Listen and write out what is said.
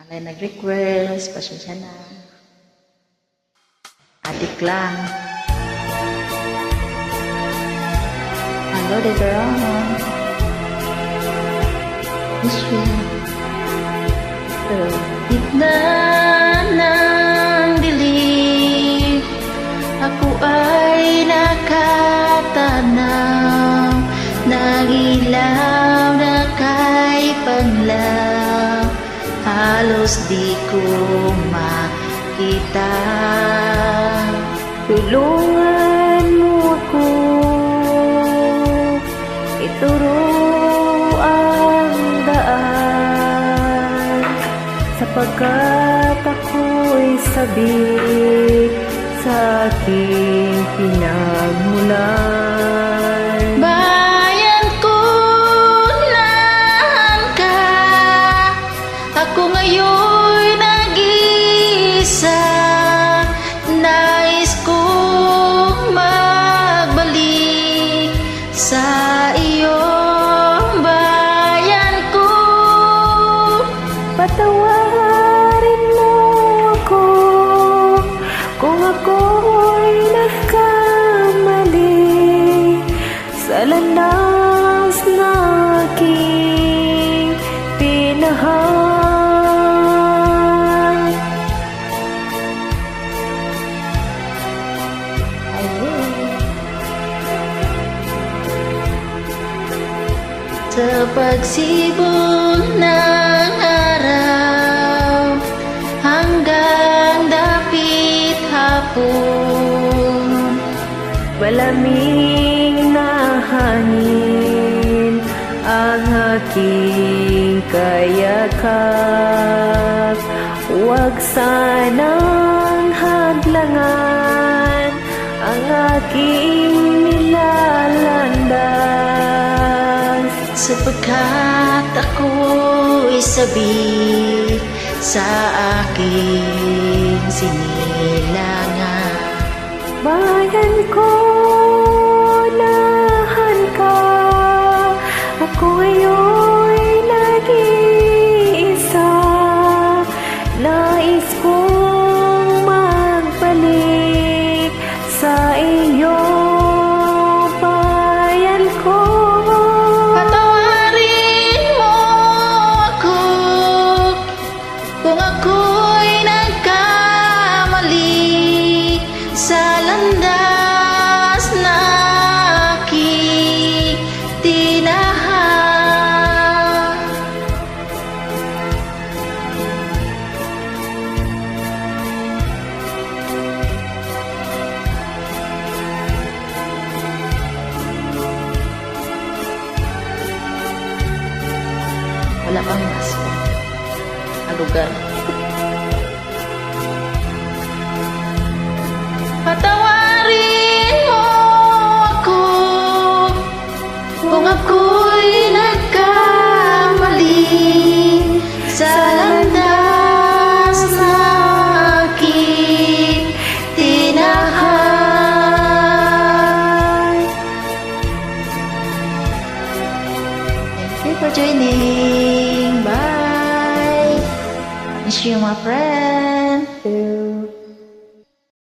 Alay nag-request, pasensya na. Adik lang. Hello, Deborah. Miss you. Gitna ng dilim, ako ay nakatanaw, nagilaw na kay panglaw, halos di ko makita. Tulungan mo ako, ituro ang daan, sapagkat ako'y sabik sa aking pinagmulan. Bayan ko lang ka, ako ngayon nag-iisa, nais kong magbalik sa iyong bayan ko. Patawarin mo ako kung ako'y nagkamali sa landas na aking pinahal. Sa pagsibol ng araw hanggang dapit hapon, Malamig na hangin ang aking kayakap, huwag sanang hadlangan ang aking nilalandas. sapagkat ako'y sabik sa aking sinilangan. Bayan ko, nahan ka, ako ngayon nag-iisa, nais kong magbalik sa iyong bayan ko. Patawarin mo ako kung ako'y nagkamali sa landas na aking tinahak. Wala pang mas ang lugar. Patawarin